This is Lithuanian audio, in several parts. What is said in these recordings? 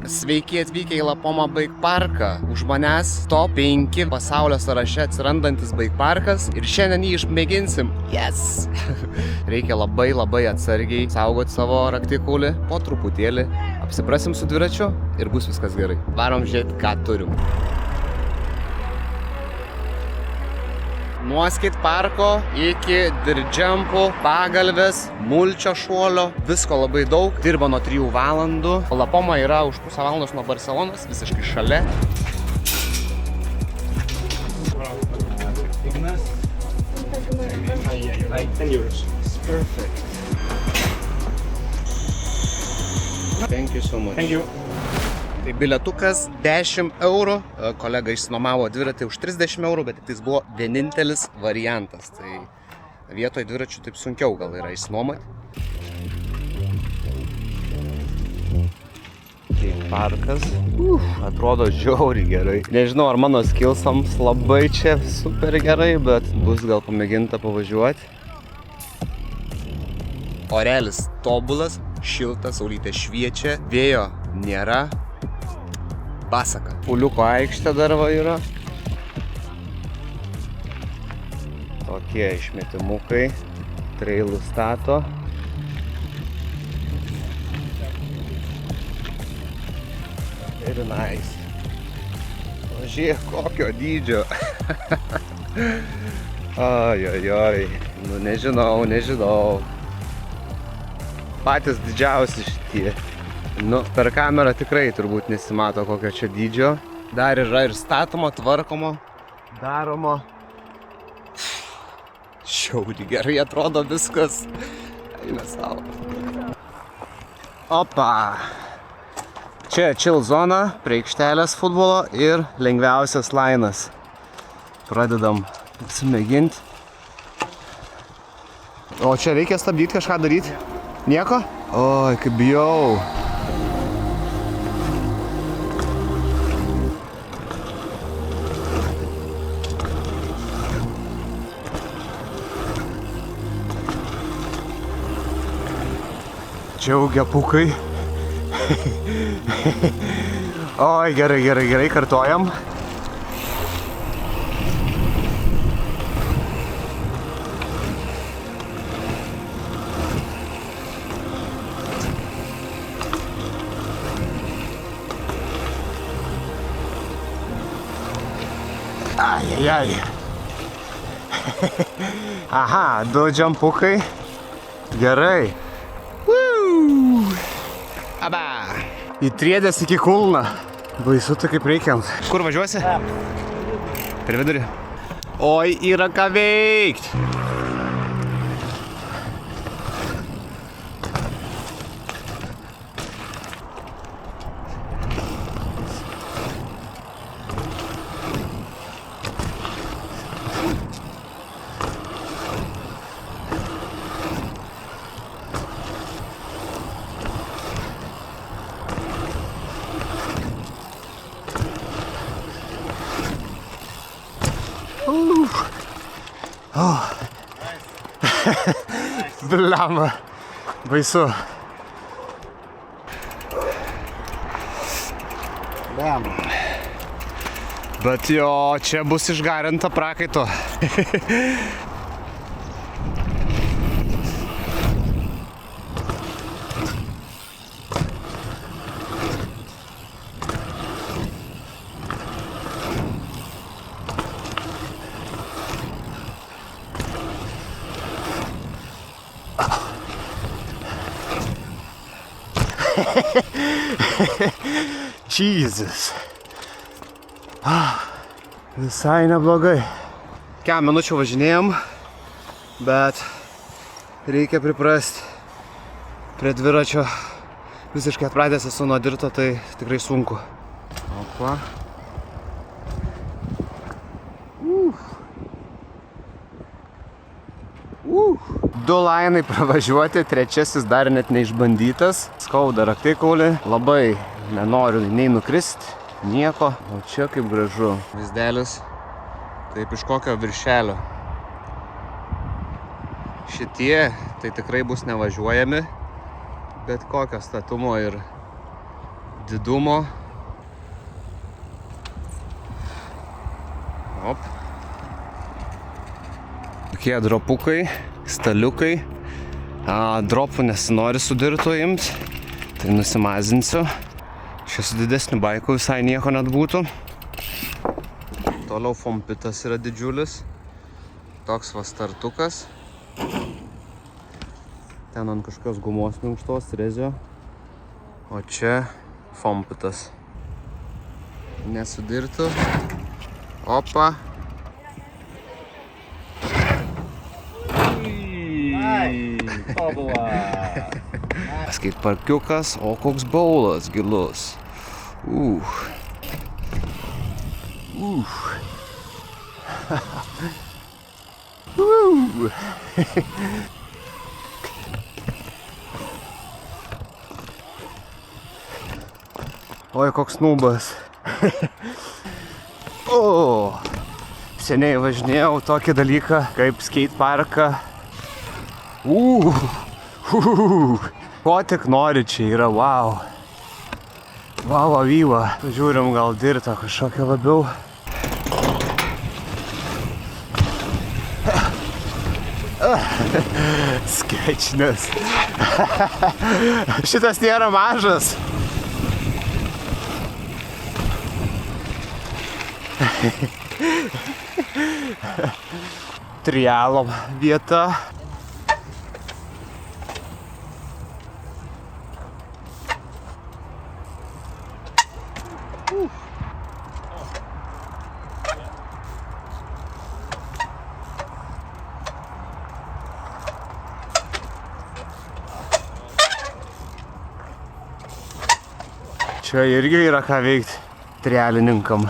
Sveiki atvykę į Lapoma Bike Parką. Už manęs top 5 pasaulio sąraše atsirandantis bike parkas ir šiandien jį išmėginsim. Yes! Reikia labai atsargiai saugoti savo raktikulį, po truputėlį apsiprasim su dviračiu ir bus viskas gerai. Varom žiūrėti, ką turim. Nuo skate parko iki dirdžempų, pagalvės, mulčio šuolio, visko labai daug. Dirba nuo 3 valandų. Lapoma yra už pusę valandos nuo Barcelonos, visiškai šalia. Thank you so much. Thank you. Tai bilietukas 10 eurų, kolega išsinuomavo dviratį už 30 eurų, bet tai buvo vienintelis variantas. Tai vietoj dviračių taip sunkiau gal yra išsinuomoti. Tai parkas, atrodo žiauriai gerai. Nežinau, ar mano skillsams labai čia super gerai, bet bus gal pamėginta pavažiuoti. Orelis tobulas, šiltas, saulytė šviečia, vėjo nėra. Pasaka. Puliuko aikštė dar va yra. Tokie išmetimukai. Trailų stato. Very nice. O žiūrėk, kokio dydžio. Ojojoj. Nu nežinau. Patys didžiausi šitie. Nu, per kamerą tikrai turbūt nesimato kokio čia dydžio. Dar yra ir statomo, tvarkomo, daromo. Šiauriai gerai atrodo viskas. Eina savo. Opa! Čia chill zona, prie aikštelės futbolo ir lengviausias lainas. Pradedam atsimėginti. O čia reikia stabdyti, kažką daryti? Nieko? Oi, kaip bijau. Džiaugia pukai. Oi, gerai, kartojam. Ai. Aha, 2 džampukai. Gerai. Aba! Įtriedęs iki kulną. Baisu tai kaip reikiant. Kur važiuosi? Per vidurį. Oi, yra ką veikt. Blama, baisu. Bet jo, čia bus išgarinta prakaito. Jesus. Visai neblogai. Kem minučių važinėjom, bet reikia priprasti prie dviračio. Visiškai atpratęs esu nuo dirto, tai tikrai sunku. Opa. Du lainai pravažiuoti, trečiasis dar net neišbandytas. Skauda raktikaulį, labai nenoriu nei nukrist, nieko. O čia kaip gražu. Vaizdelis taip iš kokio viršelio. Šitie tai tikrai bus nevažiuojami, bet kokio statumo ir didumo. Op. Tokie dropukai, staliukai. Dropų nesinori su dirtu imt, tai nusimazinsiu. Čia su didesniu baiku visai nieko net būtų. Toliau fompitas yra didžiulis. Toks va startukas. Ten ant kažkokios gumos minkštos, rezio. O čia fompitas. Nesudirtų. Opa. Skateparkiukas, o koks baulas gilus. Oi, koks nūbas. Seniai važinėjau tokį dalyką kaip skateparką. Ko tik nori čia yra, wow. Wow, avyva. Žiūrim gal dirtą kažkokią labiau. Skečinės. Šitas nėra mažas. Trialo vieta. Čia irgi yra ką veikti trialininkam.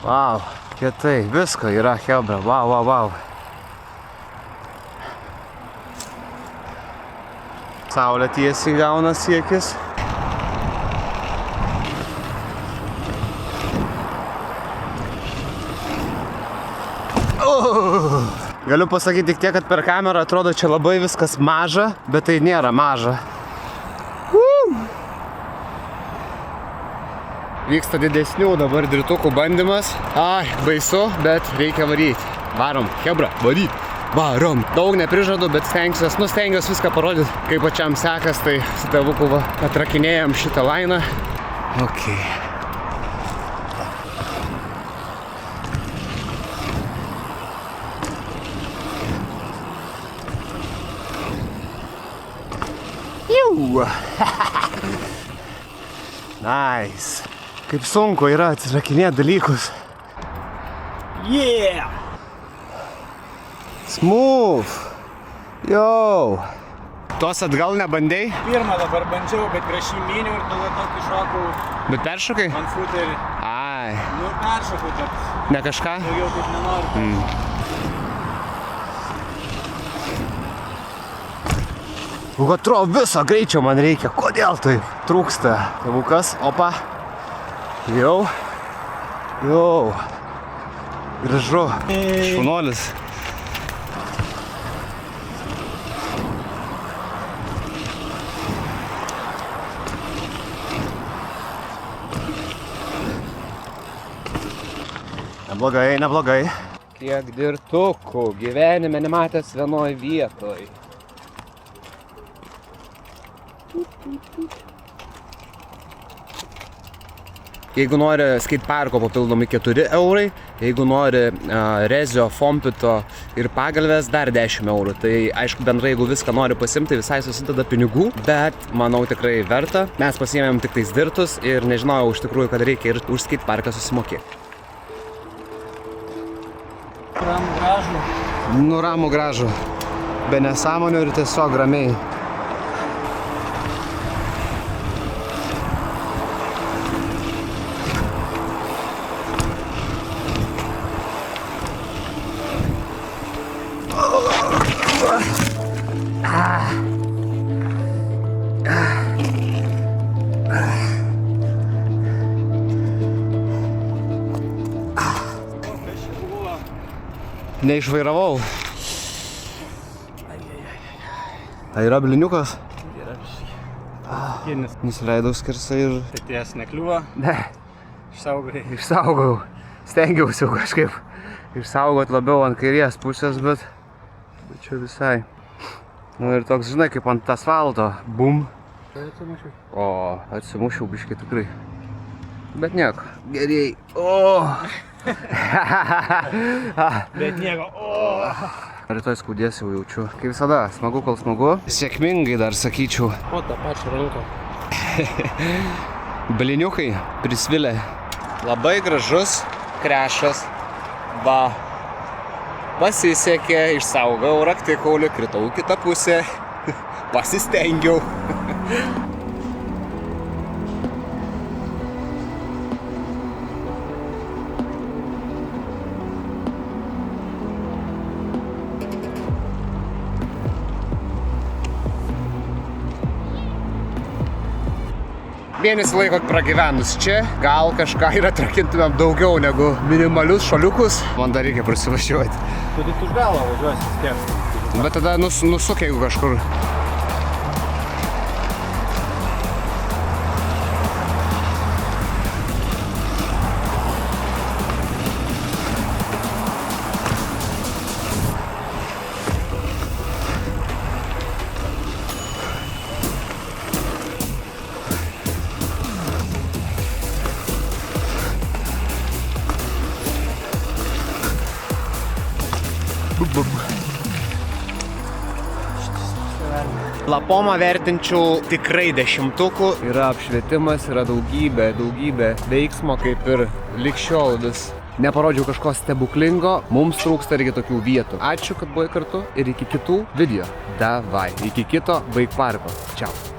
Wow, kietai, visko yra, hebra, wow. Saulė tiesiai gauna siekis. Galiu pasakyti tik tiek, kad per kamerą atrodo čia labai viskas maža, bet tai nėra maža. Vyksta didesnių dabar dritukų bandymas. Baisu, bet reikia varyti. Varom, hebra, varyt. Varom. Daug neprižadu, bet stengiuos viską parodyti, kaip pačiam sekas, tai su tėvuku atrakinėjom šitą lainą. Ok. Nice. Kaip sunku yra atsirakinėti dalykus. Yeah! Smooth! Yo! Tos atgal nebandėjai? Pirmą dabar bandžiau, bet prieš jį myniau ir tada tokį šokau. Bet peršokai? Ant futerį. Nu, peršokau, bet... Ne kažką? Daugiau taip nenoriu. Atrodo, viso greičio man reikia. Kodėl taip trūksta? Tėvukas, opa. Jau. Gražu. Šunolis. Neblogai. Kiek dirtukų gyvenime nematęs vienoj vietoj. Jeigu nori skateparko papildomai 4 eurai, jeigu nori rezio, fompito ir pagalvės dar 10 eurų. Tai aišku, bendrai, jeigu viską nori pasimti, visai susideda pinigų, bet manau tikrai verta. Mes pasiėmėm tik tais dirtus ir nežinojau iš tikrųjų, kad reikia ir už skateparką susimokėti. Ramų gražų. Nu, ramų gražų. Be nesąmonių ir tiesiog ramiai. Neišvairavau. Yra bliniukas? Yra. Paskutinis. Nusileidau skersai ir... Tai ties nekliuvo, Ne, išsaugai. išsaugau. Stengiausi kažkaip išsaugot labiau ant kairės pusės, bet čia visai. Nu ir toks, žinai, kaip ant asfalto. Bum. O, atsimušiau biškai tikrai. Bet nieko. Geriai. O. Bet nieko. O. Rytoj skaudės jau jaučiu. Kaip visada, smagu, kol smagu. Sėkmingai dar sakyčiau. O tą pačią ranką. Bliniukai prisvilę. Labai gražus krešas. Va. Pasisekė, išsaugau raktikaulį, kritau į kitą pusę. Pasistengiau. Mėnesį laiko pragyvenus čia, gal kažką ir atrakintumėm daugiau negu minimalius šaliukus. Man dar reikia prasivažiuoti. Tu tik už galą važiuosi vis tiek. Bet tada nusuk jeigu kažkur. Lapomą vertinčiau tikrai 10. Yra apšvietimas, yra daugybė veiksmo, kaip ir lig šiol vis. Neparodžiau kažko stebuklingo, mums trūksta irgi tokių vietų. Ačiū, kad buvai kartu ir iki kitų video. Davai, iki kito Bike Parko. Čiau.